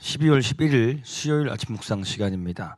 12월 11일 수요일 아침 묵상 시간입니다.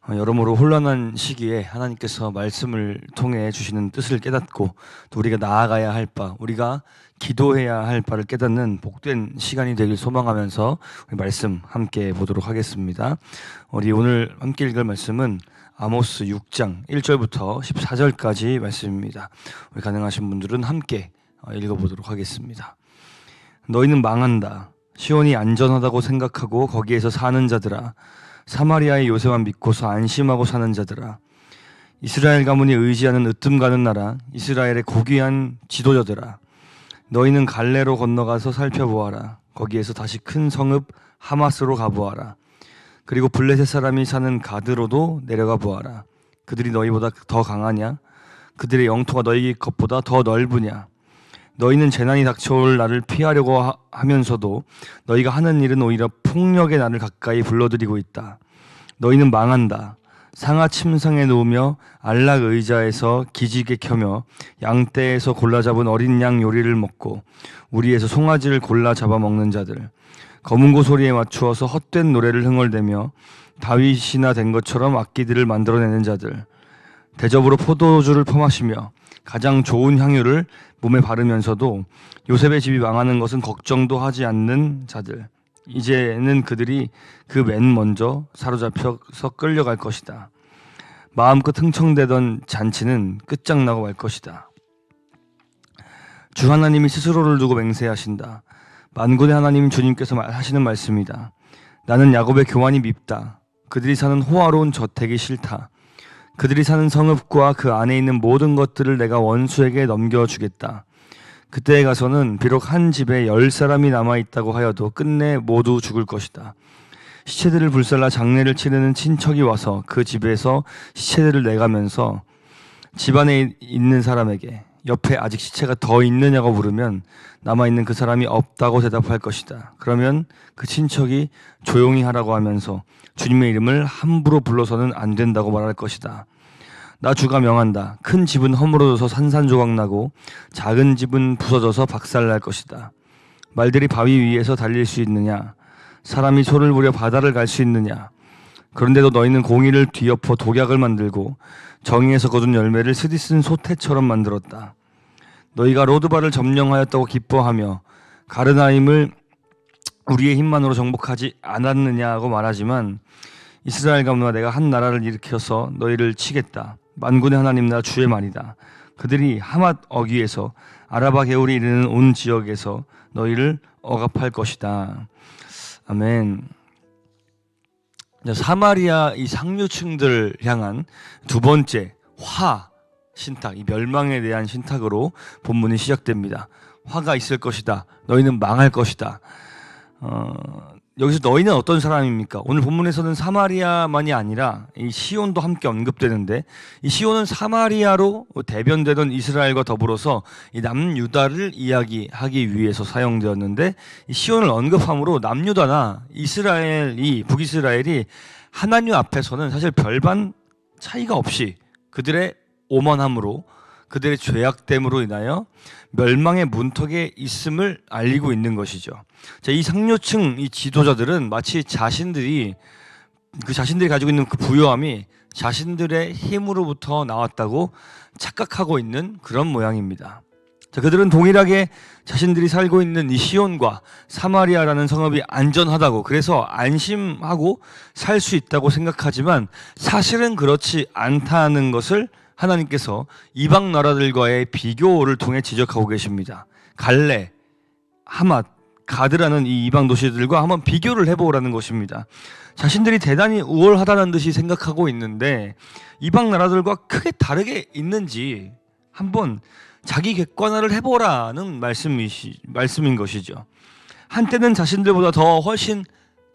여러모로 혼란한 시기에 하나님께서 말씀을 통해 주시는 뜻을 깨닫고 또 우리가 나아가야 할 바, 우리가 기도해야 할 바를 깨닫는 복된 시간이 되길 소망하면서 우리 말씀 함께 보도록 하겠습니다. 우리 오늘 함께 읽을 말씀은 아모스 6장 1절부터 14절까지 말씀입니다. 우리 가능하신 분들은 함께 읽어보도록 하겠습니다. 너희는 망한다. 시온이 안전하다고 생각하고 거기에서 사는 자들아, 사마리아의 요새만 믿고서 안심하고 사는 자들아, 이스라엘 가문이 의지하는 으뜸 가는 나라, 이스라엘의 고귀한 지도자들아, 너희는 갈레로 건너가서 살펴보아라. 거기에서 다시 큰 성읍 하마스로 가보아라. 그리고 블레셋 사람이 사는 가드로도 내려가 보아라. 그들이 너희보다 더 강하냐? 그들의 영토가 너희 것보다 더 넓으냐? 너희는 재난이 닥쳐올 날을 피하려고 하면서도 너희가 하는 일은 오히려 폭력의 날을 가까이 불러들이고 있다. 너희는 망한다. 상아 침상에 누우며 안락 의자에서 기지개 켜며 양떼에서 골라 잡은 어린 양 요리를 먹고 우리에서 송아지를 골라 잡아 먹는 자들, 검은고 소리에 맞추어서 헛된 노래를 흥얼대며 다윗이나 된 것처럼 악기들을 만들어내는 자들, 대접으로 포도주를 퍼마시며 가장 좋은 향유를 몸에 바르면서도 요셉의 집이 망하는 것은 걱정도 하지 않는 자들, 이제는 그들이 그 맨 먼저 사로잡혀서 끌려갈 것이다. 마음껏 흥청대던 잔치는 끝장나고 말 것이다. 주 하나님이 스스로를 두고 맹세하신다. 만군의 하나님 주님께서 하시는 말씀이다. 나는 야곱의 교환이 밉다. 그들이 사는 호화로운 저택이 싫다. 그들이 사는 성읍과 그 안에 있는 모든 것들을 내가 원수에게 넘겨주겠다. 그때에 가서는 비록 한 집에 10사람이 남아있다고 하여도 끝내 모두 죽을 것이다. 시체들을 불살라 장례를 치르는 친척이 와서 그 집에서 시체들을 내가면서 집안에 있는 사람에게 옆에 아직 시체가 더 있느냐고 물으면 남아있는 그 사람이 없다고 대답할 것이다. 그러면 그 친척이 조용히 하라고 하면서 주님의 이름을 함부로 불러서는 안 된다고 말할 것이다. 나 주가 명한다. 큰 집은 허물어져서 산산조각 나고 작은 집은 부서져서 박살날 것이다. 말들이 바위 위에서 달릴 수 있느냐? 사람이 소를 부려 바다를 갈 수 있느냐? 그런데도 너희는 공의를 뒤엎어 독약을 만들고 정의에서 거둔 열매를 스디쓴 소태처럼 만들었다. 너희가 로드바를 점령하였다고 기뻐하며 가르나임을 우리의 힘만으로 정복하지 않았느냐고 말하지만 이스라엘 가문과 내가 한 나라를 일으켜서 너희를 치겠다. 만군의 하나님 나 주의 말이다. 그들이 하맛 어귀에서 아라바 개울이 이르는 온 지역에서 너희를 억압할 것이다. 아멘. 사마리아 이 상류층들 향한 두 번째 화 신탁, 이 멸망에 대한 신탁으로 본문이 시작됩니다. 화가 있을 것이다. 너희는 망할 것이다. 여기서 너희는 어떤 사람입니까? 오늘 본문에서는 사마리아만이 아니라 이 시온도 함께 언급되는데, 이 시온은 사마리아로 대변되던 이스라엘과 더불어서 이 남유다를 이야기하기 위해서 사용되었는데, 이 시온을 언급함으로 남유다나 이스라엘이, 북이스라엘이 하나님 앞에서는 사실 별반 차이가 없이 그들의 오만함으로, 그들의 죄악됨으로 인하여 멸망의 문턱에 있음을 알리고 있는 것이죠. 자, 이 상류층 이 지도자들은 마치 자신들이 가지고 있는 그 부요함이 자신들의 힘으로부터 나왔다고 착각하고 있는 그런 모양입니다. 자, 그들은 동일하게 자신들이 살고 있는 이 시온과 사마리아라는 성읍이 안전하다고, 그래서 안심하고 살 수 있다고 생각하지만 사실은 그렇지 않다는 것을 하나님께서 이방 나라들과의 비교를 통해 지적하고 계십니다. 갈레, 하맛, 가드라는 이 이방 도시들과 한번 비교를 해보라는 것입니다. 자신들이 대단히 우월하다는 듯이 생각하고 있는데 이방 나라들과 크게 다르게 있는지 한번 자기 객관화를 해보라는 말씀인 것이죠. 한때는 자신들보다 더 훨씬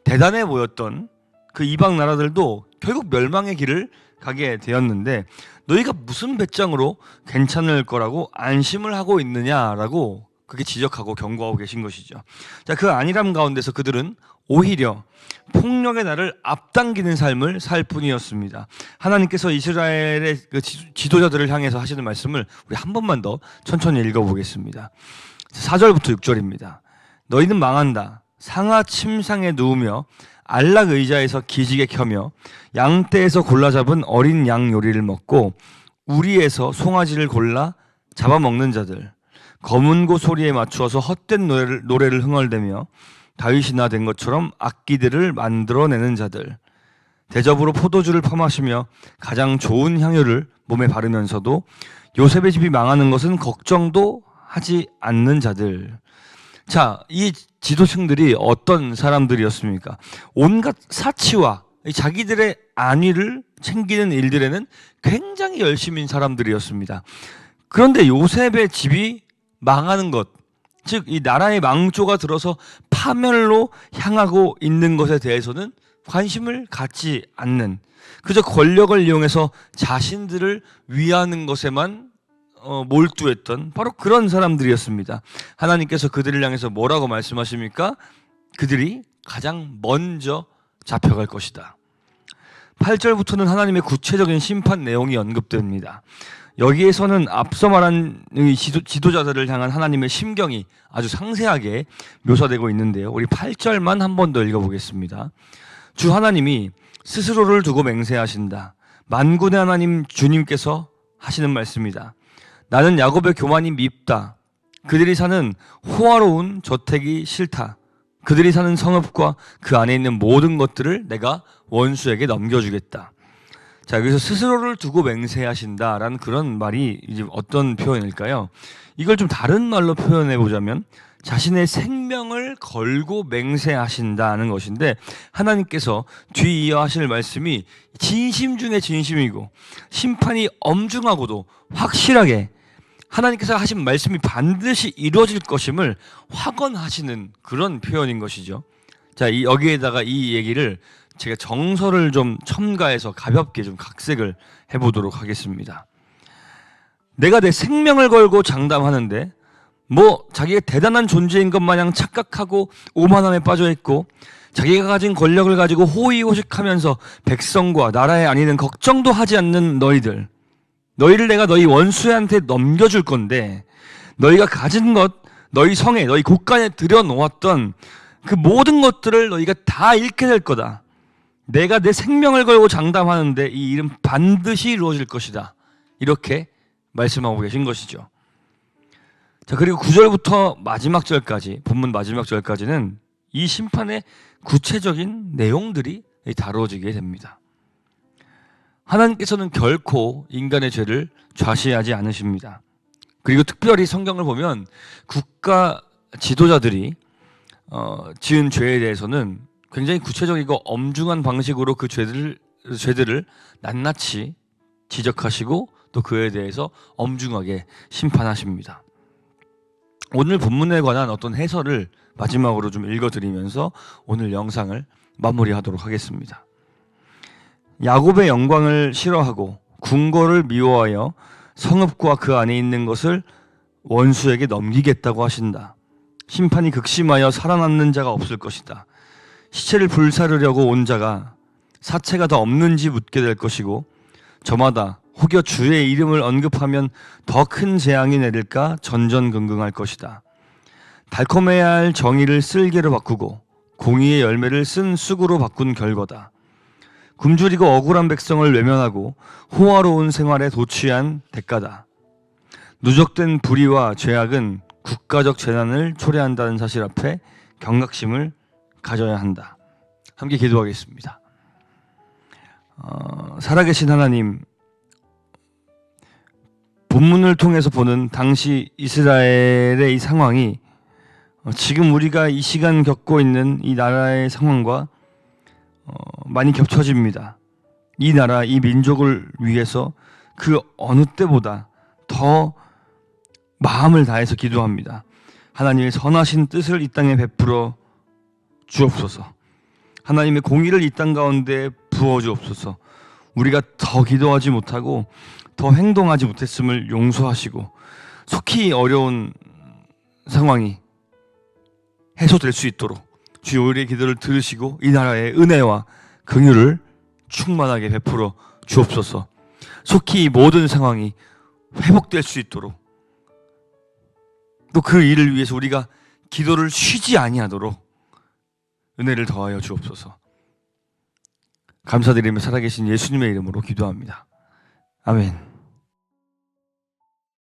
대단해 보였던 그 이방 나라들도 결국 멸망의 길을 가게 되었는데, 너희가 무슨 배짱으로 괜찮을 거라고 안심을 하고 있느냐라고 그렇게 지적하고 경고하고 계신 것이죠. 자, 그 안일함 가운데서 그들은 오히려 폭력의 날을 앞당기는 삶을 살 뿐이었습니다. 하나님께서 이스라엘의 그 지도자들을 향해서 하시는 말씀을 우리 한 번만 더 천천히 읽어보겠습니다. 4절부터 6절입니다. 너희는 망한다. 상하 침상에 누우며 안락 의자에서 기지개 켜며 양떼에서 골라 잡은 어린 양 요리를 먹고 우리에서 송아지를 골라 잡아먹는 자들, 검은고 소리에 맞추어서 헛된 노래를 흥얼대며 다윗이나 된 것처럼 악기들을 만들어내는 자들, 대접으로 포도주를 퍼마시며 가장 좋은 향유를 몸에 바르면서도 요셉의 집이 망하는 것은 걱정도 하지 않는 자들. 자, 이 지도층들이 어떤 사람들이었습니까? 온갖 사치와 자기들의 안위를 챙기는 일들에는 굉장히 열심인 사람들이었습니다. 그런데 요셉의 집이 망하는 것, 즉 이 나라의 망조가 들어서 파멸로 향하고 있는 것에 대해서는 관심을 갖지 않는, 그저 권력을 이용해서 자신들을 위하는 것에만 몰두했던 바로 그런 사람들이었습니다. 하나님께서 그들을 향해서 뭐라고 말씀하십니까? 그들이 가장 먼저 잡혀갈 것이다. 8절부터는 하나님의 구체적인 심판 내용이 언급됩니다. 여기에서는 앞서 말한 지도자들을 향한 하나님의 심경이 아주 상세하게 묘사되고 있는데요. 우리 8절만 한 번 더 읽어보겠습니다. 주 하나님이 스스로를 두고 맹세하신다. 만군의 하나님 주님께서 하시는 말씀이다. 나는 야곱의 교만이 밉다. 그들이 사는 호화로운 저택이 싫다. 그들이 사는 성읍과 그 안에 있는 모든 것들을 내가 원수에게 넘겨주겠다. 자, 여기서 스스로를 두고 맹세하신다라는 그런 말이 이제 어떤 표현일까요? 이걸 좀 다른 말로 표현해 보자면 자신의 생명을 걸고 맹세하신다는 것인데, 하나님께서 뒤이어 하실 말씀이 진심 중에 진심이고 심판이 엄중하고도 확실하게 하나님께서 하신 말씀이 반드시 이루어질 것임을 확언하시는 그런 표현인 것이죠. 자, 여기에다가 이 얘기를 제가 정서를 좀 첨가해서 가볍게 좀 각색을 해보도록 하겠습니다. 내가 내 생명을 걸고 장담하는데 자기가 대단한 존재인 것 마냥 착각하고 오만함에 빠져있고 자기가 가진 권력을 가지고 호의호식하면서 백성과 나라의 안위는 걱정도 하지 않는 너희를 내가 너희 원수한테 넘겨줄 건데, 너희가 가진 것, 너희 성에, 너희 곳간에 들여놓았던 그 모든 것들을 너희가 다 잃게 될 거다. 내가 내 생명을 걸고 장담하는데 이 일은 반드시 이루어질 것이다. 이렇게 말씀하고 계신 것이죠. 자, 그리고 9절부터 마지막 절까지, 본문 마지막 절까지는 이 심판의 구체적인 내용들이 다뤄지게 됩니다. 하나님께서는 결코 인간의 죄를 좌시하지 않으십니다. 그리고 특별히 성경을 보면 국가 지도자들이 지은 죄에 대해서는 굉장히 구체적이고 엄중한 방식으로 그 죄들을 낱낱이 지적하시고 또 그에 대해서 엄중하게 심판하십니다. 오늘 본문에 관한 어떤 해설을 마지막으로 좀 읽어드리면서 오늘 영상을 마무리하도록 하겠습니다. 야곱의 영광을 싫어하고 궁궐을 미워하여 성읍과 그 안에 있는 것을 원수에게 넘기겠다고 하신다. 심판이 극심하여 살아남는 자가 없을 것이다. 시체를 불사르려고 온 자가 사체가 더 없는지 묻게 될 것이고, 저마다 혹여 주의 이름을 언급하면 더 큰 재앙이 내릴까 전전긍긍할 것이다. 달콤해야 할 정의를 쓸개로 바꾸고 공의의 열매를 쓴 쑥으로 바꾼 결과다. 굶주리고 억울한 백성을 외면하고 호화로운 생활에 도취한 대가다. 누적된 불의와 죄악은 국가적 재난을 초래한다는 사실 앞에 경각심을 가져야 한다. 함께 기도하겠습니다. 살아계신 하나님, 본문을 통해서 보는 당시 이스라엘의 이 상황이 지금 우리가 이 시간 겪고 있는 이 나라의 상황과 많이 겹쳐집니다. 이 나라, 이 민족을 위해서 그 어느 때보다 더 마음을 다해서 기도합니다. 하나님의 선하신 뜻을 이 땅에 베풀어 주옵소서. 하나님의 공의를 이 땅 가운데 부어 주옵소서. 우리가 더 기도하지 못하고 더 행동하지 못했음을 용서하시고 속히 어려운 상황이 해소될 수 있도록 주여 우리의 기도를 들으시고 이 나라의 은혜와 긍휼을 충만하게 베풀어 주옵소서. 속히 이 모든 상황이 회복될 수 있도록, 또 그 일을 위해서 우리가 기도를 쉬지 아니하도록 은혜를 더하여 주옵소서. 감사드리며 살아계신 예수님의 이름으로 기도합니다. 아멘.